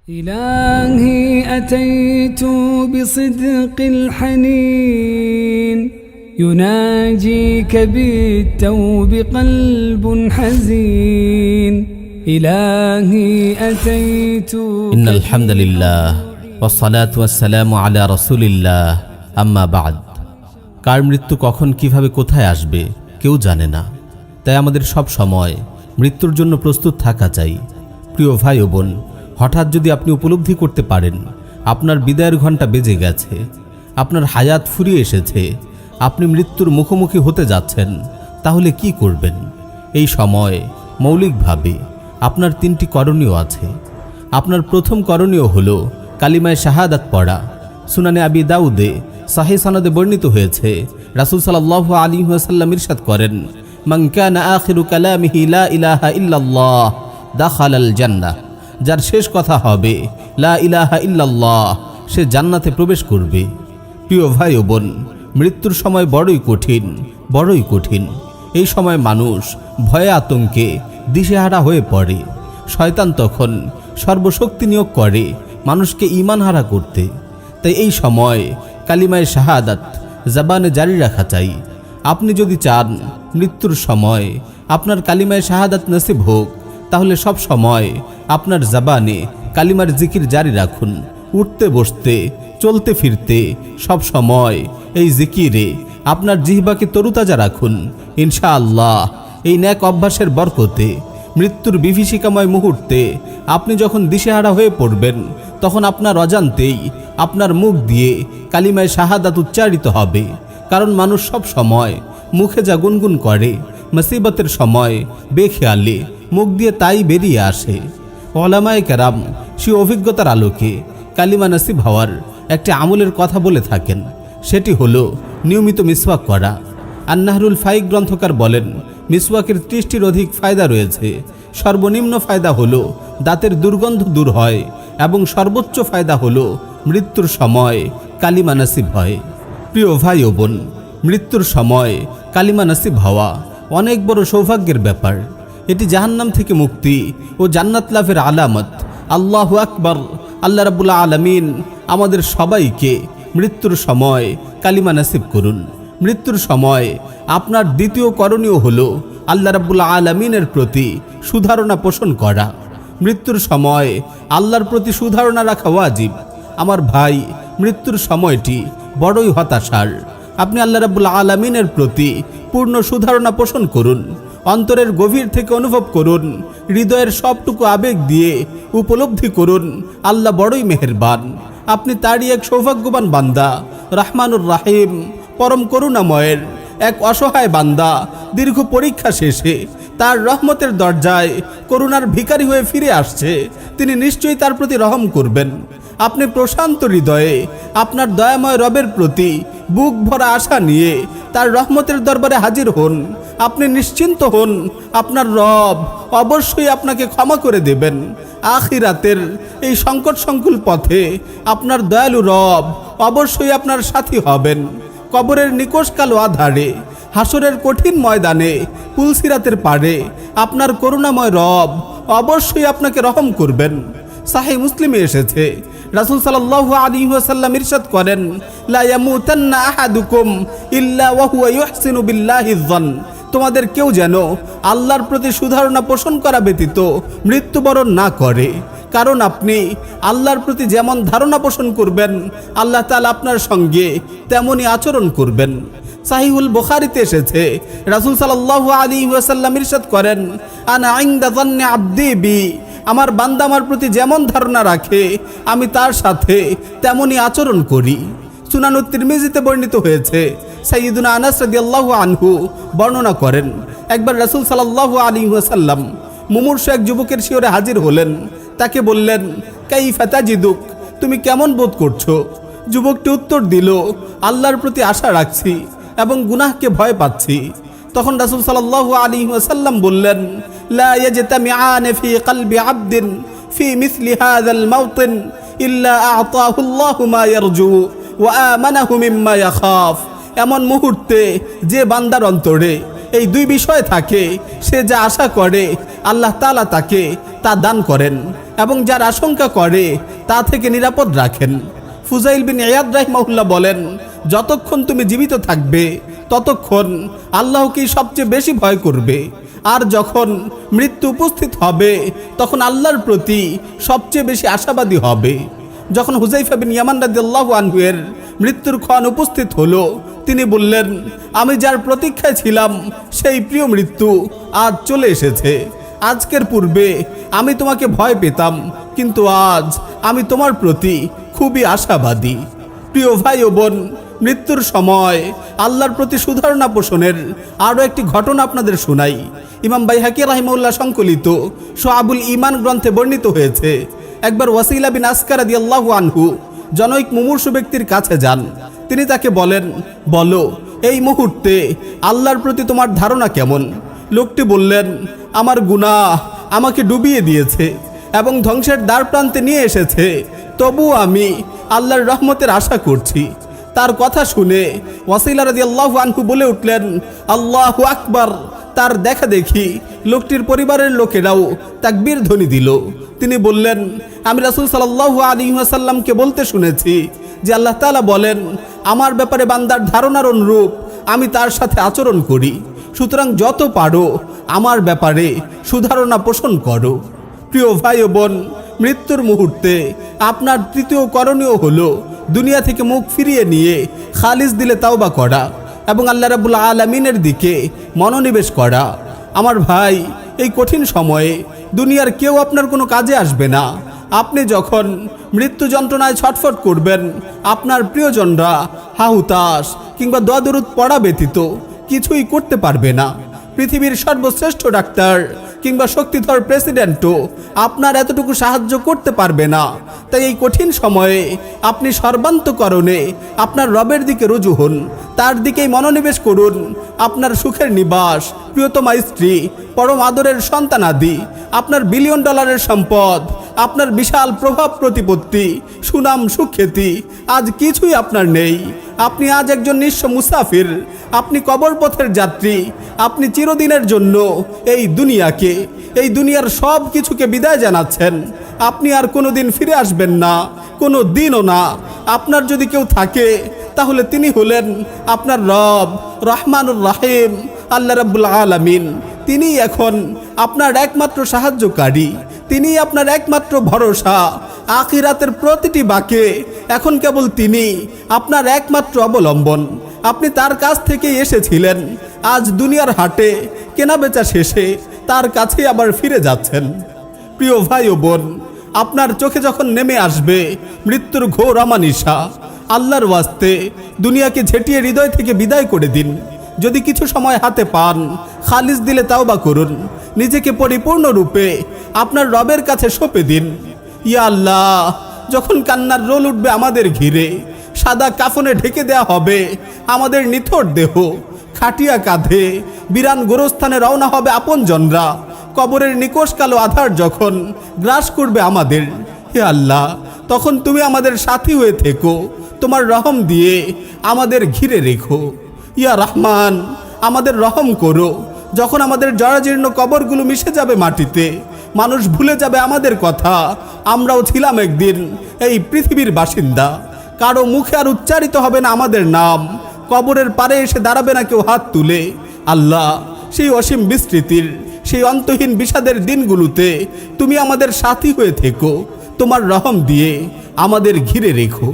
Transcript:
إلهي أتيت بصدق الحنين يناجيك بالتوب قلب حزين إلهي أتيت إن الحمد لله والصلاة والسلام على رسول الله أما بعد কার মৃত্যু কখন কিভাবে কোথায় আসবে কেউ জানে না, তাই আমাদের সব সময় মৃত্যুর জন্য প্রস্তুত থাকা চাই। প্রিয় ভাই ও বোন, হঠাৎ যদি আপনি উপলব্ধি করতে পারেন আপনার বিদায়ের ঘণ্টা বেজে গেছে, আপনার হায়াত ফুরিয়ে এসেছে, আপনি মৃত্যুর মুখোমুখি হতে যাচ্ছেন, তাহলে কি করবেন? এই সময় মৌলিকভাবে আপনার তিনটি করণীয় আছে। আপনার প্রথম করণীয় হলো কালিমায়ে শাহাদাত পড়া। সুনানে আবি দাউদে সহিহ সনদে বর্ণিত হয়েছে, রাসূল সাল্লাল্লাহু আলাইহি ওয়াসাল্লাম ইরশাদ করেন, মান কানা আখিরু কালামিহি লা ইলাহা ইল্লাল্লাহ দাখালাল জান্নাহ। যার শেষ কথা হবে লা ইলাহা ইল্লাল্লাহ, সে জান্নাতে প্রবেশ করবে। প্রিয় ভাই ও বোন, মৃত্যুর সময় বড়ই কঠিন। এই সময় মানুষ ভয়ে আতঙ্কে দিশেহারা হয়ে পড়ে। শয়তান তখন সর্বশক্তি নিয়োগ করে মানুষকে ঈমানহারা করতে। তাই এই সময় কালিমায়ে শাহাদাত জবানে জারি রাখা চাই। আপনি যদি চান মৃত্যুর সময় আপনার কালিমায়ে শাহাদাত নসিব হোক, তাহলে সব সময় আপনার জবানে কালিমার জিকির জারি রাখুন। উঠতে বসতে চলতে ফিরতে সব সময় এই জিকিরে আপনার জিহ্বাকে তরুতাজা রাখুন। ইনশাআল্লাহ এই নেক অভ্যাসের বরকতে মৃত্যুর বিভীষিকাময় মুহূর্তে আপনি যখন দিশেহারা হয়ে পড়বেন, তখন আপনার অজান্তেই আপনার মুখ দিয়ে কালিমায়ে শাহাদাত উচ্চারিত হবে। কারণ মানুষ সব সময় মুখে যা গুনগুন করে, মুসিবতের সময় বেখেয়ালে মুখ দিয়ে তাই বেরিয়ে আসে। উলামায়ে কেরাম সেই অভিজ্ঞতার আলোকে কালিমা নসিব হওয়ার একটি আমলের কথা বলে থাকেন। সেটি হলো নিয়মিত মিসওয়াক করা। আন-নাহরুল ফাইক গ্রন্থকার বলেন, মিসওয়াকের 30টির অধিক ফায়দা রয়েছে। সর্বনিম্ন ফায়দা হলো দাঁতের দুর্গন্ধ দূর হয় এবং সর্বোচ্চ ফায়দা হলো মৃত্যুর সময় কালিমা নসিব হয়। প্রিয় ভাই ও বোন, মৃত্যুর সময় কালিমা নসিব হওয়া অনেক বড় সৌভাগ্যের ব্যাপার। এটি জাহান্নাম থেকে মুক্তি ও জান্নাত লাভের আলামত। আল্লাহু আকবার। আল্লাহ রাব্বুল আলামিন আমাদের সবাইকে মৃত্যুর সময় কালিমা নসিব করুন। মৃত্যুর সময় আপনার দ্বিতীয় করণীয় হলো আল্লাহ রাব্বুল আলামিনের প্রতি সুধারণা পোষণ করা। মৃত্যুর সময় আল্লাহর প্রতি সুধারণা রাখা ওয়াজিব। আমার ভাই, মৃত্যুর সময়টি বড়ই হতাশার। আপনি আল্লাহ রাব্বুল আলামিনের প্রতি পূর্ণ সুধারণা পোষণ করুন। অন্তরের গভীর থেকে অনুভব করুন, হৃদয়ের সবটুকু আবেগ দিয়ে উপলব্ধি করুন আল্লাহ বড়ই মেহেরবান। আপনি তারই এক সৌভাগ্যবান বান্দা, রহমানুর রাহিম, পরম করুণাময়ের এক অসহায় বান্দা। দীর্ঘ পরীক্ষা শেষে তার রহমতের দরজায় করুণার ভিখারি হয়ে ফিরে আসছে। তিনি নিশ্চয়ই তার প্রতি রহম করবেন। আপনি প্রশান্ত হৃদয়ে আপনার দয়াময় রবের প্রতি বুক ভরা আশা নিয়ে তার রহমতের দরবারে হাজির হন। আপনি নিশ্চিন্ত হন, আপনার রব অবশ্যই আপনাকে ক্ষমা করে দেবেন। আখিরাতের এই সংকট সংকুল পথে আপনার দয়ালু রব অবশ্যই আপনার সাথী হবেন। কবরের নিকষ কালো আধারে, হাসরের কঠিন ময়দানে, পুলসিরাতের পাড়ে আপনার করুণাময় রব অবশ্যই আপনাকে রহম করবেন। সাহিহ মুসলিমে এসেছে, রাসূল সাল্লাল্লাহু আলাইহি ওয়াসাল্লাম ইরশাদ করেন, লা ইয়ামুতান্না আহাদুকুম ইল্লা ওয়া হুয়া ইউহসিনু বিল্লাহি যন। তোমাদের কেউ যেন আল্লাহর প্রতি সুধারণা পোষণ করা ব্যতীত মৃত্যুবরণ না করে। কারণ আপনি আল্লাহর প্রতি যেমন ধারণা পোষণ করবেন, আল্লাহ তাআলা আপনার সঙ্গে তেমনই আচরণ করবেন। সাহিহুল বুখারীতে এসেছে, রাসূল সাল্লাল্লাহু আলাইহি ওয়াসাল্লাম ইরশাদ করেন, আনা ইনদা যান্নি আবদি বি। আমার বান্দা আমার প্রতি যেমন ধারণা রাখে, আমি তার সাথে তেমনই আচরণ করি। সুনানুত তিরমিজিতে বর্ণিত হয়েছে, সাইয়্যিদুনা আনাস রাদিয়াল্লাহু আনহু বর্ণনা করেন, একবার রাসূল সাল্লাল্লাহু আলাইহি ওয়াসাল্লাম মুমূর্ষু এক যুবকের শিয়রে হাজির হলেন। তাকে বললেন, কাইফা তাজিদুক, তুমি কেমন বোধ করছো? যুবকটি উত্তর দিল, আল্লাহর প্রতি আশা রাখছি এবং গুনাহকে ভয় পাচ্ছি। তখন রাসূল সাল্লাল্লাহু আলাইহি ওয়াসাল্লাম বললেন, লা ইয়াজতামিআন ফি কলবি আবদিন ফি মিসলি হাযাল মাওতিন ইল্লা আ'তাহু আল্লাহু মা ইয়ারজু ওয়া আমানাহু মিম্মা ইয়াখাফ। এমন মুহূর্তে যে বান্দার অন্তরে এই দুই বিষয় থাকে, সে যা আশা করে আল্লাহ তাআলা তাকে তা দান করেন এবং যার আশঙ্কা করে তা থেকে নিরাপদ রাখেন। ফুজাইল বিন ইয়াদ রাহিমাহুল্লাহ বলেন, যতক্ষণ তুমি জীবিত থাকবে ততক্ষণ আল্লাহকেই সবচেয়ে বেশি ভয় করবে, আর যখন মৃত্যু উপস্থিত হবে তখন আল্লাহর প্রতি সবচেয়ে বেশি আশাবাদী হবে। যখন হুযাইফা বিন ইয়ামান রাদিয়াল্লাহু আনহু এর মৃত্যুর ক্ষণ উপস্থিত হলো, তিনি বললেন, আমি যার প্রতীক্ষায় ছিলাম সেই প্রিয় মৃত্যু আজ চলে এসেছে। আজকের পূর্বে আমি তোমাকে ভয় পেতাম, কিন্তু আজ আমি তোমার প্রতি খুবই আশাবাদী। প্রিয় ভাই ও বোন, মৃত্যুর সময় আল্লাহর প্রতি সুধারণা পোষণের আরও একটি ঘটনা আপনাদের শোনাই। ইমাম বাইহাকি রাহিমাহুল্লাহ সংকলিত শুআবুল ঈমান গ্রন্থে বর্ণিত হয়েছে, একবার ওয়াসিলা বিন আসকার রাদিয়াল্লাহু আনহু জনৈক মুমূর্ষু ব্যক্তির কাছে যান। তিনি তাকে বলেন, বলো এই মুহূর্তে আল্লাহর প্রতি তোমার ধারণা কেমন? লোকটি বললেন, আমার গুনাহ আমাকে ডুবিয়ে দিয়েছে এবং ধ্বংসের দ্বার প্রান্তে নিয়ে এসেছে, তবু আমি আল্লাহর রহমতের আশা করছি। তার কথা শুনে ওয়াসিলা রাদিয়াল্লাহু আনহু বলে উঠলেন, আল্লাহু আকবার। তার দেখা দেখি লোকটির পরিবারের লোকেরাও তাকবীর ধ্বনি দিল। তিনি বললেন, আমি রাসূল সাল্লাল্লাহু আলাইহি ওয়াসাল্লামকে বলতে শুনেছি যে আল্লাহ তাআলা বলেন, আমার ব্যাপারে বান্দার ধারণার অনুরূপ আমি তার সাথে আচরণ করি, সুতরাং যত পারো আমার ব্যাপারে সুধারণা পোষণ করো। প্রিয় ভাই ও বোন, মৃত্যুর মুহূর্তে আপনার তৃতীয় করণীয় হলো দুনিয়া থেকে মুখ ফিরিয়ে নিয়ে খালিস দিলে তাওবা করা এবং আল্লাহ রাব্বুল আলামিনের দিকে মনোনিবেশ করা। আমার ভাই, এই কঠিন সময়ে দুনিয়ার কেউ আপনার কোনো কাজে আসবে না। আপনি যখন মৃত্যু যন্ত্রণায় ছটফট করবেন, আপনার প্রিয়জনরা হাহুতাশ কিংবা দোয়া দরুদ পড়া ব্যতীত কিছুই করতে পারবে না। পৃথিবীর সর্বশ্রেষ্ঠ ডাক্তার কিংবা শক্তিধর প্রেসিডেন্টও আপনার এতটুকু সাহায্য করতে পারবে না। তাই এই কঠিন সময়ে আপনি সর্বান্তকরণে আপনার রবের দিকে রুজু হন, তার দিকেই মনোনিবেশ করুন। আপনার সুখের নিবাস, প্রিয়তমা স্ত্রী, পরম আদরের সন্তানাদি, আপনার বিলিয়ন ডলারের সম্পদ, আপনার বিশাল প্রভাব প্রতিপত্তি, সুনাম সুখ্যাতি আজ কিছুই আপনার নেই। আপনি আজ একজন নিঃস্ব মুসাফির, আপনি কবরপথের যাত্রী। আপনি চিরদিনের জন্য এই দুনিয়ার সব কিছুকে বিদায় জানাচ্ছেন। আপনি আর কোনোদিন ফিরে আসবেন না, কোনো দিনও না। আপনার যদি কেউ থাকে তাহলে তিনি হলেন আপনার রব রহমানুর রাহিম আল্লাহ রাব্বুল আলামিন। তিনি এখন আপনার একমাত্র সাহায্যকারী, তিনি আপনার একমাত্র ভরসা। আখিরাতের প্রতিটি বাঁকে এখন কেবল তিনি আপনার একমাত্র অবলম্বন। আপনি তার কাছ থেকেই এসেছিলেন, আজ দুনিয়ার হাটে কেনাবেচা শেষে তার কাছে আবার ফিরে যাচ্ছেন। প্রিয় ভাই ও বোন, আপনার চোখে যখন নেমে আসবে মৃত্যুর ঘোর অমানিশা, আল্লাহর ওয়াস্তে দুনিয়াকে ঝেঁটিয়ে হৃদয় থেকে বিদায় করে দিন। যদি কিছু সময় হাতে পান, খালিস দিলে তাওবা করুন, নিজেকে পরিপূর্ণরূপে আপনার রবের কাছে সঁপে দিন। ইয়া আল্লাহ, যখন কান্নার রোল উঠবে আমাদের ঘিরে, সাদা কাফনে ঢেকে দেয়া হবে আমাদের নিথর দেহ, খাটিয়া কাঁধে বিরান গোরস্থানে রওনা হবে আপনজনরা, কবরের নিকোষ কালো আধার যখন গ্রাস করবে আমাদের, হে আল্লাহ, তখন তুমি আমাদের সাথী হয়ে থেকো, তোমার রহম দিয়ে আমাদের ঘিরে রেখো। ইয়া রহমান, আমাদের রহম করো। যখন আমাদের জরাজীর্ণ কবরগুলো মিশে যাবে মাটিতে, মানুষ ভুলে যাবে আমাদের কথা, আমরাও ছিলাম একদিন এই পৃথিবীর বাসিন্দা। কারো মুখে আর উচ্চারিত হবে না আমাদের নাম, কবরের পারে এসে দাঁড়াবে না কেউ হাত তুলে। আল্লাহ, সেই অসীম বিস্তৃতির, সেই অন্তহীন বিষাদের দিনগুলোতে তুমি আমাদের সাথী হয়ে থেকো, তোমার রহম দিয়ে আমাদের ঘিরে রেখো।